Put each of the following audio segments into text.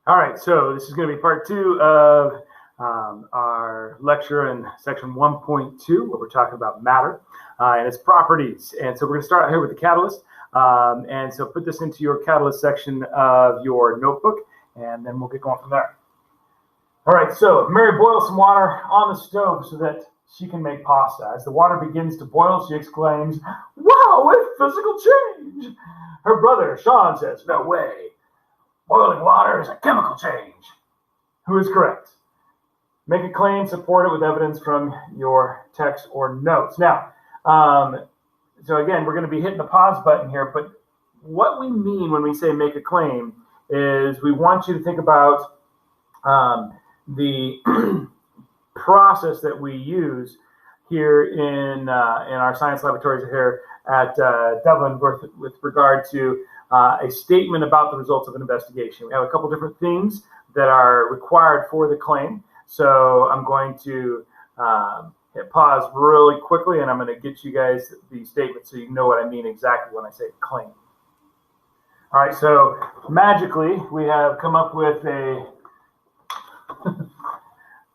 All right, so this is going to be part two of our lecture in section 1.2, where we're talking about matter and its properties. And so we're going to start out here with the catalyst. And so put this into your catalyst section of your notebook, and then we'll get going from there. All right, so Mary boils some water on the stove so that she can make pasta. As the water begins to boil, she exclaims, "Wow, a physical change!" Her brother, Sean, says, "No way. Boiling water is a chemical change." Who is correct? Make a claim, support it with evidence from your text or notes. Now, so again, we're going to be hitting the pause button here, but what we mean when we say make a claim is we want you to think about the process that we use here in our science laboratories here at Dublin with regard to a statement about the results of an investigation. We have a couple different things that are required for the claim. So I'm going to hit pause really quickly, and I'm going to get you guys the statement so you know what I mean exactly when I say claim. All right, so magically we have come up with a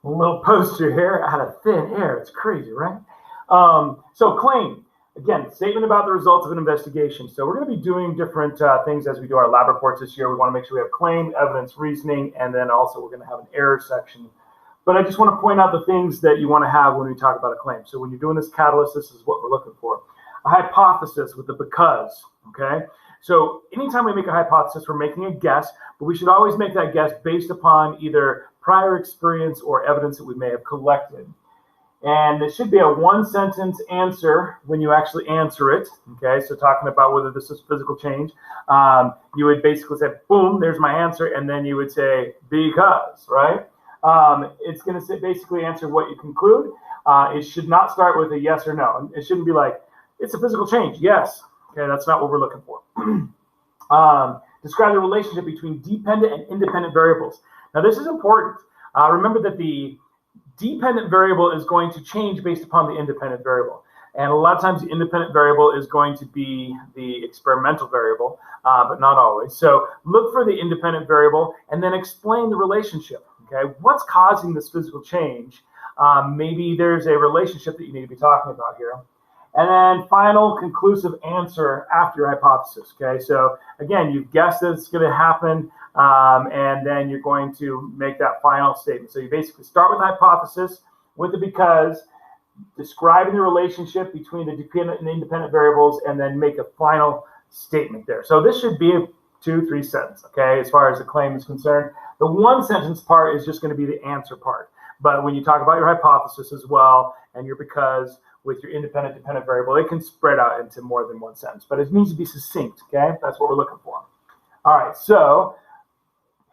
little poster here out of thin air. It's crazy, right? So claim. Again, statement about the results of an investigation. So we're going to be doing different things as we do our lab reports this year. We want to make sure we have claim, evidence, reasoning, and then also we're going to have an error section. But I just want to point out the things that you want to have when we talk about a claim. So when you're doing this catalyst, this is what we're looking for. A hypothesis with the because, okay? So anytime we make a hypothesis, we're making a guess, but we should always make that guess based upon either prior experience or evidence that we may have collected. And it should be a one-sentence answer when you actually answer it, okay? So talking about whether this is physical change, you would basically say, boom, there's my answer, and then you would say, because, right? It's going to basically answer what you conclude. It should not start with a yes or no. It shouldn't be like, it's a physical change, yes. Okay, that's not what we're looking for. Describe the relationship between dependent and independent variables. Now, this is important. Remember that the dependent variable is going to change based upon the independent variable. And a lot of times the independent variable is going to be the experimental variable, but not always. So look for the independent variable and then explain the relationship. Okay, what's causing this physical change? Maybe there's a relationship that you need to be talking about here. And then final conclusive answer after your hypothesis. Okay, so again, you've guessed that it's going to happen, and then you're going to make that final statement. So you basically start with the hypothesis, with the because, describing the relationship between the dependent and independent variables, and then make a final statement there. So this should be a 2-3 sentence, okay, as far as the claim is concerned. The one sentence part is just going to be the answer part. But when you talk about your hypothesis as well, and your because, with your independent dependent variable, it can spread out into more than one sentence, but it needs to be succinct, okay? That's what we're looking for. All right, so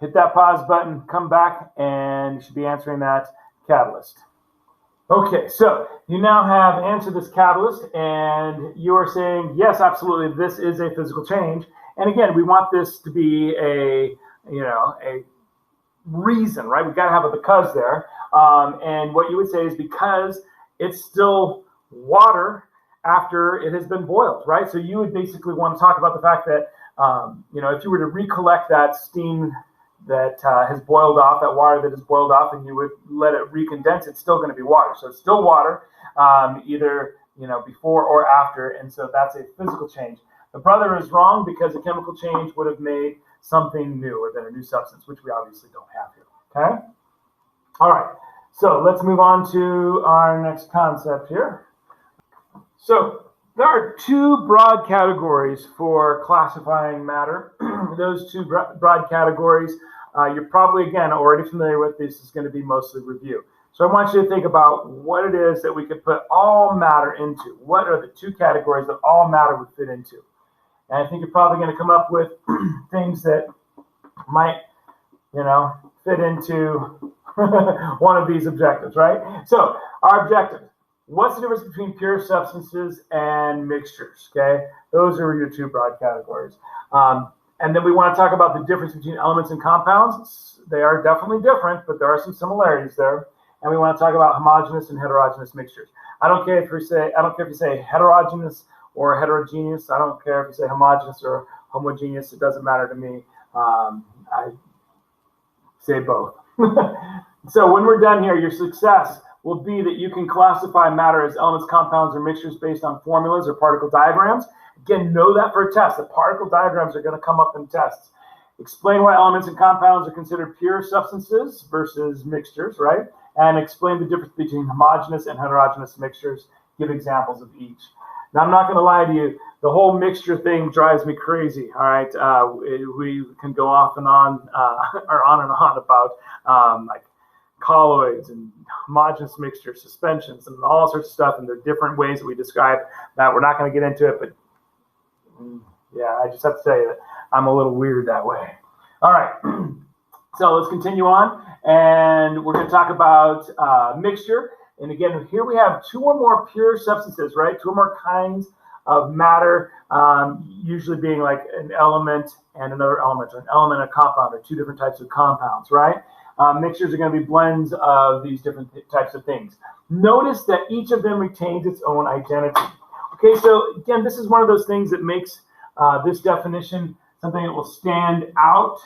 hit that pause button, come back, and you should be answering that catalyst. Okay, so you now have answered this catalyst, and you are saying, yes, absolutely, this is a physical change. And again, we want this to be a reason, right? We've got to have a because there. And what you would say is because it's still water after it has been boiled, right? So you would basically want to talk about the fact that, if you were to recollect that steam that has boiled off, that water that has boiled off, and you would let it recondense, it's still going to be water. So it's still water, either, before or after. And so that's a physical change. The brother is wrong because a chemical change would have made something new or then a new substance, which we obviously don't have here, okay? All right, so let's move on to our next concept here. So there are two broad categories for classifying matter. Those two broad categories, you're probably, again, already familiar with. This is going to be mostly review. So I want you to think about what it is that we could put all matter into. What are the two categories that all matter would fit into? And I think you're probably going to come up with things that might, fit into one of these objectives, right? So our objective, what's the difference between pure substances and mixtures, okay? Those are your two broad categories. And then we want to talk about the difference between elements and compounds. They are definitely different, but there are some similarities there. And we want to talk about homogeneous and heterogeneous mixtures. I don't care if you say heterogeneous or heterogeneous. I don't care if you say homogeneous or homogeneous. It doesn't matter to me. say both. So when we're done here, your success will be that you can classify matter as elements, compounds, or mixtures based on formulas or particle diagrams. Again, know that for a test. The particle diagrams are going to come up in tests. Explain why elements and compounds are considered pure substances versus mixtures, right? And explain the difference between homogeneous and heterogeneous mixtures. Give examples of each. Now, I'm not going to lie to you. The whole mixture thing drives me crazy, all right? We can go off and on, or on and on about like colloids and homogeneous mixtures, suspensions, and all sorts of stuff. And there are different ways that we describe that. We're not going to get into it, but yeah, I just have to say that I'm a little weird that way. All right, so let's continue on. And we're going to talk about mixture. And again, here we have two or more pure substances, right? Two or more kinds of matter, usually being like an element and another element, or an element and a compound, or two different types of compounds, right? Mixtures are going to be blends of these different types of things. Notice that each of them retains its own identity. Okay, so again, this is one of those things that makes this definition something that will stand out,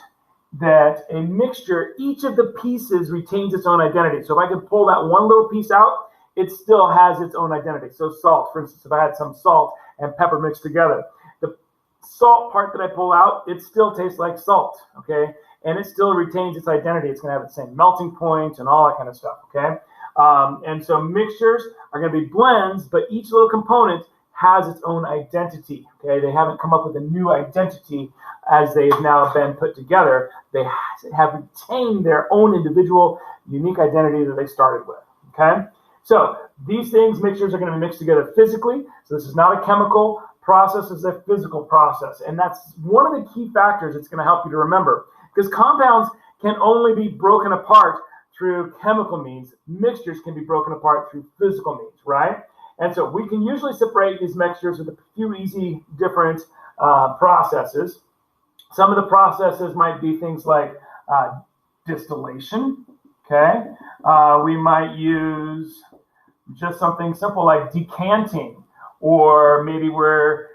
that a mixture, each of the pieces retains its own identity. So if I can pull that one little piece out, it still has its own identity. So salt, for instance, if I had some salt and pepper mixed together, the salt part that I pull out, it still tastes like salt, okay? And it still retains its identity. It's going to have the same melting point and all that kind of stuff, okay? And so mixtures are going to be blends, but each little component has its own identity, okay? They haven't come up with a new identity as they've now been put together. They have retained their own individual, unique identity that they started with, okay? So these things, mixtures, are going to be mixed together physically. So this is not a chemical process, it's a physical process. And that's one of the key factors that's going to help you to remember, because compounds can only be broken apart through chemical means. Mixtures can be broken apart through physical means, right? And so we can usually separate these mixtures with a few easy different processes. Some of the processes might be things like distillation, okay? We might use just something simple like decanting, or maybe we're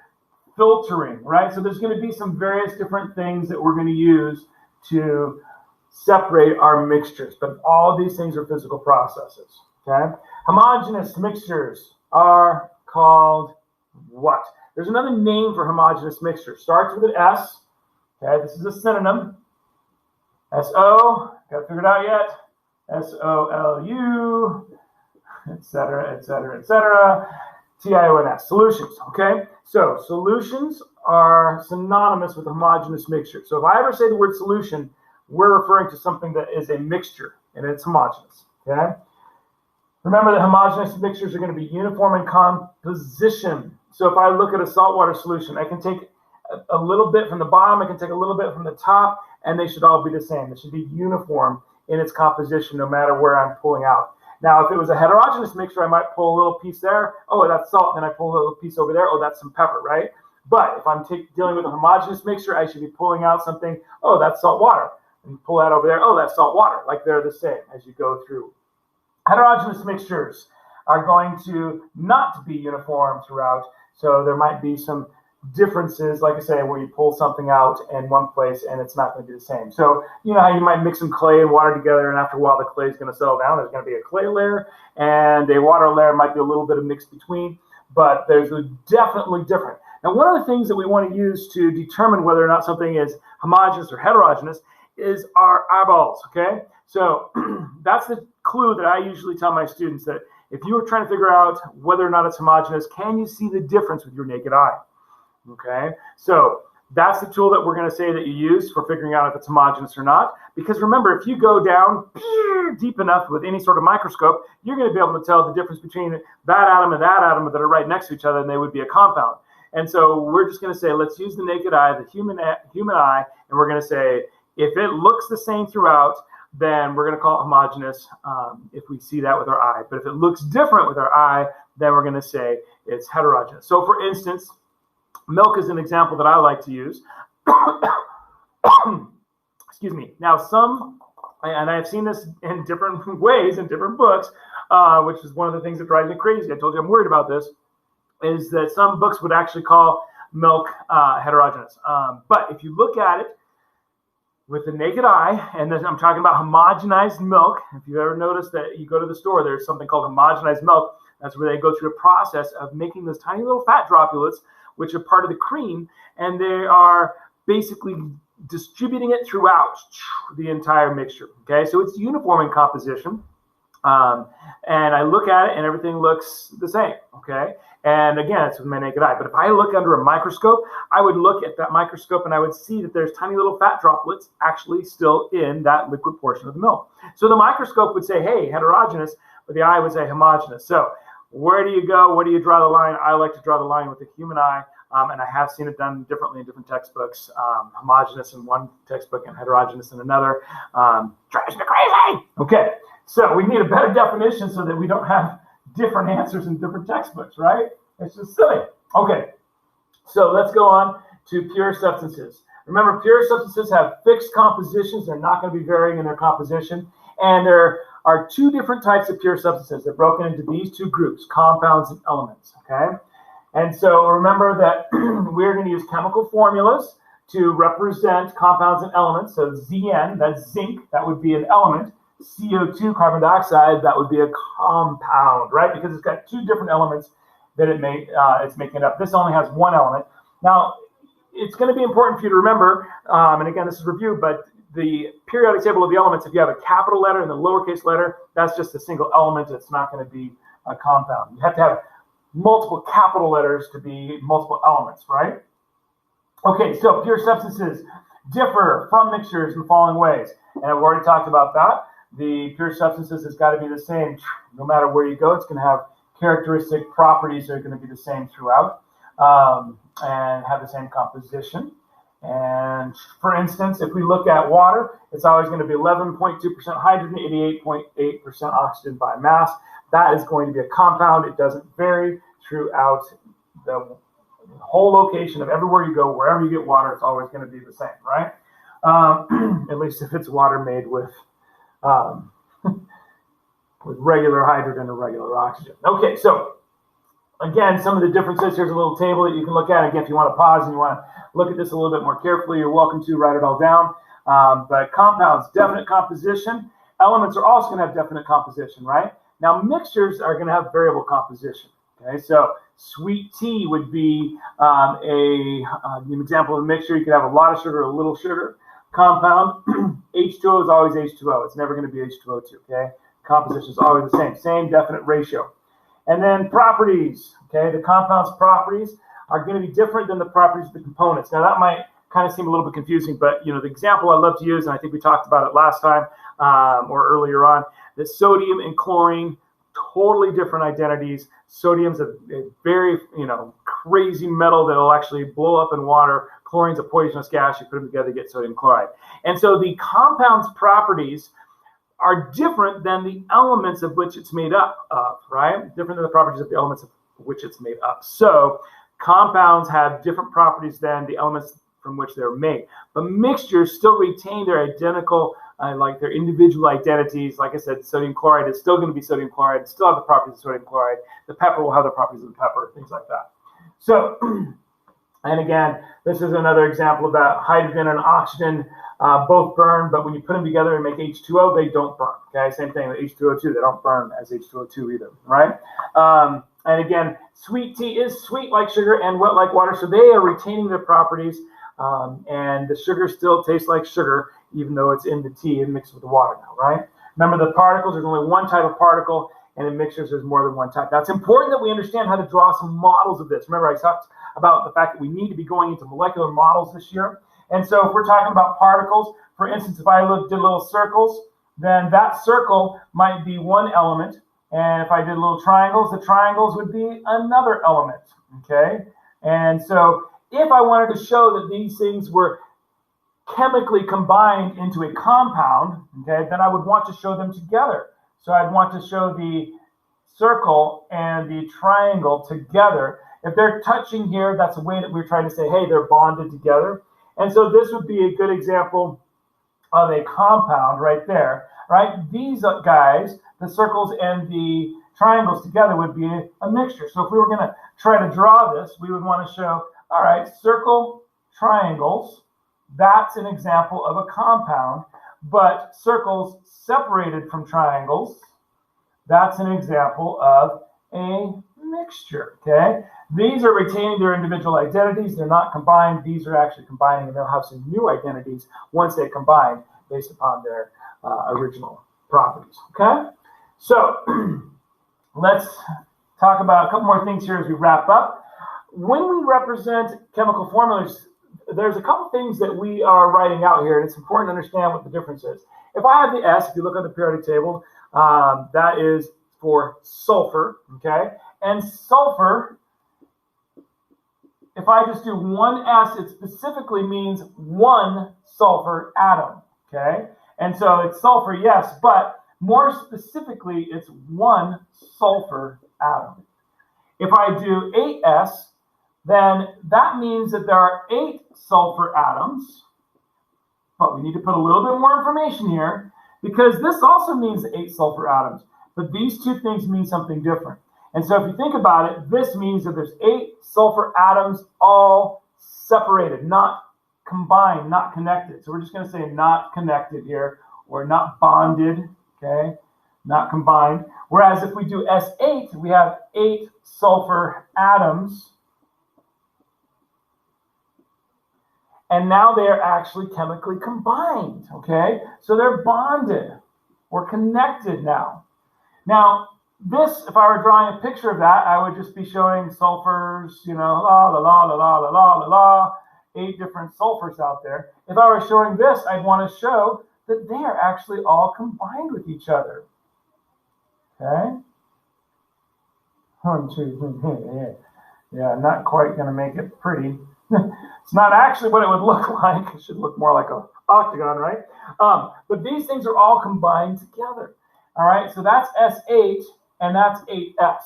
filtering, right? So there's going to be some various different things that we're going to use to separate our mixtures, but all of these things are physical processes, okay? Homogeneous mixtures are called what? There's another name for homogeneous mixture. Starts with an S. Okay, this is a synonym. S-O, got it figured out yet? S-O-L-U, etc., etc., etc. T-I-O-N-S, solutions, okay? So solutions are synonymous with homogeneous mixture. So if I ever say the word solution, we're referring to something that is a mixture, and it's homogeneous, okay? Remember that homogeneous mixtures are going to be uniform in composition. So if I look at a saltwater solution, I can take a little bit from the bottom, I can take a little bit from the top, and they should all be the same. They should be uniform in its composition no matter where I'm pulling out. Now, if it was a heterogeneous mixture, I might pull a little piece there. Oh, that's salt. Then I pull a little piece over there. Oh, that's some pepper, right? But if I'm dealing with a homogeneous mixture, I should be pulling out something. Oh, that's salt water. And pull that over there. Oh, that's salt water. Like they're the same as you go through. Heterogeneous mixtures are going to not be uniform throughout. So there might be some differences, like I say, where you pull something out in one place and it's not going to be the same. So you know how you might mix some clay and water together, and after a while the clay is going to settle down. There's going to be a clay layer and a water layer, might be a little bit of mix between, but there's definitely different. Now, one of the things that we want to use to determine whether or not something is homogeneous or heterogeneous is our eyeballs, okay? So that's the clue that I usually tell my students, that if you were trying to figure out whether or not it's homogeneous, can you see the difference with your naked eye? Okay, so that's the tool that we're going to say that you use for figuring out if it's homogeneous or not. Because remember, if you go down deep enough with any sort of microscope, you're going to be able to tell the difference between that atom and that atom that are right next to each other, and they would be a compound. And so we're just going to say, let's use the naked eye, the human eye, and we're going to say, if it looks the same throughout, then we're going to call it homogeneous if we see that with our eye. But if it looks different with our eye, then we're going to say it's heterogeneous. So for instance, milk is an example that I like to use. Excuse me. Now and I've seen this in different ways in different books, which is one of the things that drives me crazy. I told you I'm worried about this, is that some books would actually call milk heterogeneous. But if you look at it, with the naked eye, and then I'm talking about homogenized milk. If you've ever noticed that you go to the store, there's something called homogenized milk. That's where they go through a process of making those tiny little fat droplets, which are part of the cream, and they are basically distributing it throughout the entire mixture. Okay, so it's uniform in composition. And I look at it and everything looks the same, okay? And again, it's with my naked eye. But if I look under a microscope, I would look at that microscope and I would see that there's tiny little fat droplets actually still in that liquid portion of the milk. So the microscope would say, hey, heterogeneous, but the eye would say homogeneous. So where do you go? Where do you draw the line? I like to draw the line with the human eye. And I have seen it done differently in different textbooks, homogeneous in one textbook and heterogeneous in another. Drives me crazy. Okay. So we need a better definition so that we don't have different answers in different textbooks, right? It's just silly. Okay, so let's go on to pure substances. Remember, pure substances have fixed compositions. They're not going to be varying in their composition. And there are two different types of pure substances. They're broken into these two groups, compounds and elements, okay? And so remember that we're going to use chemical formulas to represent compounds and elements. So Zn, that's zinc, that would be an element. CO2, carbon dioxide, that would be a compound, right? Because it's got two different elements that it's making up. This only has one element. Now, it's going to be important for you to remember, and again, this is review, but the periodic table of the elements, if you have a capital letter and a lowercase letter, that's just a single element. It's not going to be a compound. You have to have multiple capital letters to be multiple elements, right? Okay, so pure substances differ from mixtures in the following ways. And I've already talked about that. The pure substances has got to be the same no matter where you go. It's going to have characteristic properties that are going to be the same throughout and have the same composition. And for instance, if we look at water, it's always going to be 11.2% hydrogen, 88.8% oxygen by mass. That is going to be a compound. It doesn't vary throughout the whole location of everywhere you go. Wherever you get water, it's always going to be the same, right? At least if it's water made with regular hydrogen or regular oxygen. Okay, so again, some of the differences. Here's a little table that you can look at. Again, if you want to pause and you want to look at this a little bit more carefully, you're welcome to write it all down. But compounds, definite composition. Elements are also going to have definite composition, right? Now, mixtures are going to have variable composition. Okay, so sweet tea would be an example of a mixture. You could have a lot of sugar or a little sugar. Compound, H2O is always H2O. It's never going to be H2O2, okay? Composition is always the same definite ratio. And then properties, okay? The compound's properties are going to be different than the properties of the components. Now, that might kind of seem a little bit confusing, but, you know, the example I love to use, and I think we talked about it last time or earlier on, that sodium and chlorine, totally different identities. Sodium's a very, crazy metal that will actually blow up in water. Chlorine's a poisonous gas. You put them together, you get sodium chloride. And so the compound's properties are different than the elements of which it's made up of, right? Different than the properties of the elements of which it's made up. So compounds have different properties than the elements from which they're made. But mixtures still retain their identical, like their individual identities. Like I said, sodium chloride is still going to be sodium chloride. It still have the properties of sodium chloride. The pepper will have the properties of the pepper, things like that. So, and again, this is another example of that. Hydrogen and oxygen both burn, but when you put them together and make H2O, they don't burn. Okay, same thing with H2O2. They don't burn as H2O2 either, right? And again, sweet tea is sweet like sugar and wet like water, so they are retaining their properties, and the sugar still tastes like sugar, even though it's in the tea and mixed with the water now, right? Remember the particles, there's only one type of particle, and in mixtures, there's more than one type. Now, it's important that we understand how to draw some models of this. Remember, I talked about the fact that we need to be going into molecular models this year. And so if we're talking about particles, for instance, if I did little circles, then that circle might be one element. And if I did little triangles, the triangles would be another element, okay? And so if I wanted to show that these things were chemically combined into a compound, okay, then I would want to show them together. So I'd want to show the circle and the triangle together. If they're touching here, that's a way that we're trying to say, hey, they're bonded together. And so this would be a good example of a compound right there, right? These guys, the circles and the triangles together would be a mixture. So if we were going to try to draw this, we would want to show, all right, circle, triangles, That's an example of a compound, but circles separated from triangles, that's an example of a mixture, okay? These are retaining their individual identities. They're not combined. These are actually combining, and they'll have some new identities once they combine based upon their original properties, okay? So let's talk about a couple more things here as we wrap up. When we represent chemical formulas, there's a couple things that we are writing out here, and it's important to understand what the difference is. If I have the S, if you look on the periodic table, that is for sulfur, okay? And sulfur, if I just do one S, it specifically means one sulfur atom, okay? And so it's sulfur, yes, but more specifically, it's one sulfur atom. If I do 8S, then that means that there are 8 sulfur atoms, but we need to put a little bit more information here because this also means 8 sulfur atoms, but these two things mean something different. And so if you think about it, this means that there's 8 sulfur atoms all separated, not combined, not connected. So we're just going to say not connected here, or not bonded, okay? Not combined. Whereas if we do S8, we have 8 sulfur atoms. And now they're actually chemically combined, okay? So they're bonded or connected now. Now, this, if I were drawing a picture of that, I would just be showing sulfurs, you know, la, la, la, la, la, la, la, la, la, 8 different sulfurs out there. If I were showing this, I'd want to show that they are actually all combined with each other, okay? 1, 2, 3, yeah, not quite going to make it pretty. It's not actually what it would look like. It should look more like an octagon, right? But these things are all combined together. All right, so that's S8 and that's 8S.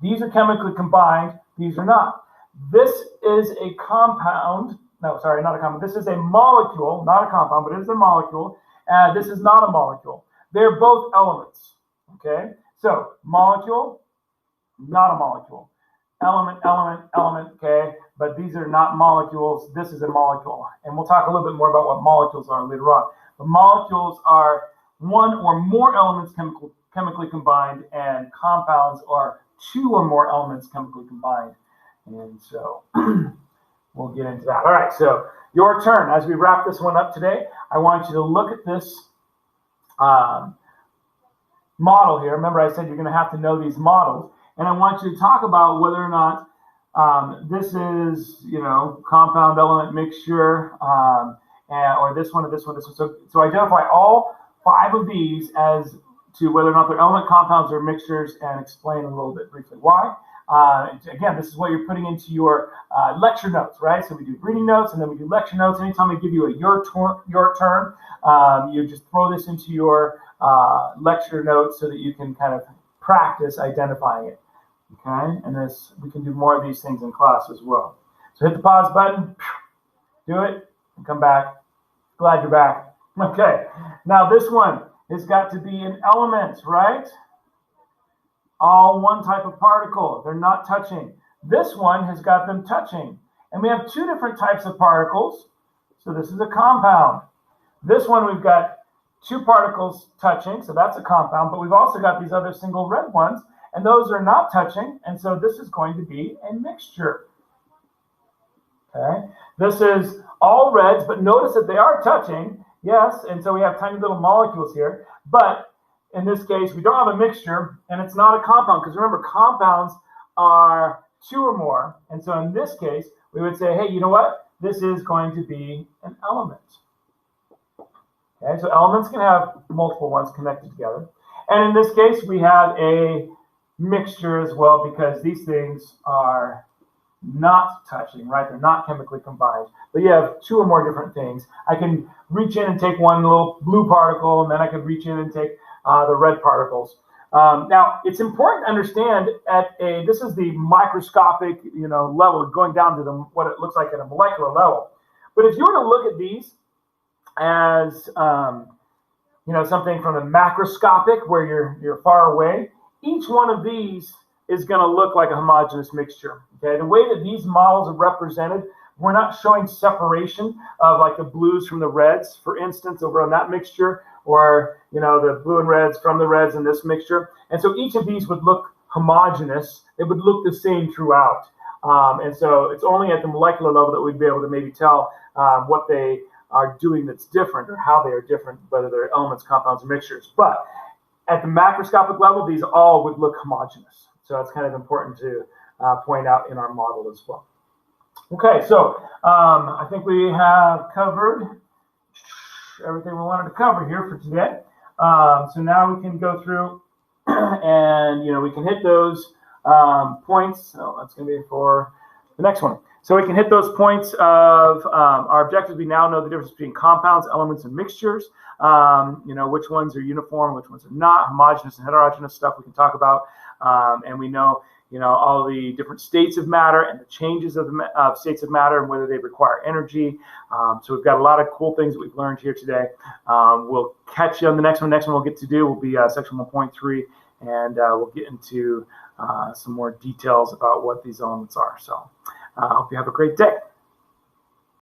These are chemically combined. These are not. This is a compound. No, sorry, not a compound. This is a molecule, not a compound, but it is a molecule. This is not a molecule. They're both elements. Okay, so molecule, not a molecule. Element, element, element, okay? But these are not molecules. This is a molecule. And we'll talk a little bit more about what molecules are later on. But molecules are one or more elements chemically combined, and compounds are 2 or more elements chemically combined. And so we'll get into that. All right, so your turn. As we wrap this one up today, I want you to look at this model here. Remember, I said you're going to have to know these models. And I want you to talk about whether or not this is, you know, compound element mixture, or this one, or this one, this one. So identify all 5 of these as to whether or not they're element compounds or mixtures, and explain a little bit briefly why. Again, this is what you're putting into your lecture notes, right? So we do reading notes, and then we do lecture notes. Anytime I give you a your turn, you just throw this into your lecture notes so that you can kind of practice identifying it. Okay, and this, we can do more of these things in class as well. So hit the pause button, do it, and come back. Glad you're back. Okay, now this one has got to be an element, right? All one type of particle. They're not touching. This one has got them touching. And we have 2 different types of particles. So this is a compound. This one we've got 2 particles touching, so that's a compound, but we've also got these other single red ones, and those are not touching, and so this is going to be a mixture. Okay, this is all reds, but notice that they are touching, yes, and so we have tiny little molecules here, but in this case, we don't have a mixture, and it's not a compound, because remember, compounds are 2 or more, and so in this case, we would say, hey, you know what? This is going to be an element. Okay, so elements can have multiple ones connected together. And in this case, we have a mixture as well, because these things are not touching, right? They're not chemically combined. But you have 2 or more different things. I can reach in and take one little blue particle, and then I could reach in and take the red particles. Now, it's important to understand this is the microscopic, level, going down to what it looks like at a molecular level. But if you were to look at these as something from the macroscopic, where you're far away, each one of these is going to look like a homogeneous mixture. Okay, the way that these models are represented We're not showing separation of like the blues from the reds, for instance, over on that mixture, or the blue and reds from the reds in this mixture. And so each of these would look homogeneous. They would look the same throughout. And so it's only at the molecular level that we'd be able to maybe tell what they are doing that's different, or how they are different, whether they're elements, compounds, or mixtures. But at the macroscopic level, these all would look homogeneous. So that's kind of important to point out in our model as well. Okay, so I think we have covered everything we wanted to cover here for today. So now we can go through and we can hit those points. So that's going to be for the next one. So we can hit those points of our objectives. We now know the difference between compounds, elements, and mixtures. Which ones are uniform, which ones are not. Homogeneous and heterogeneous stuff we can talk about. And we know all the different states of matter and the changes of states of matter and whether they require energy. So we've got a lot of cool things that we've learned here today. We'll catch you on the next one. Next one we'll get to do will be section 1.3, and we'll get into some more details about what these elements are. So I hope you have a great day.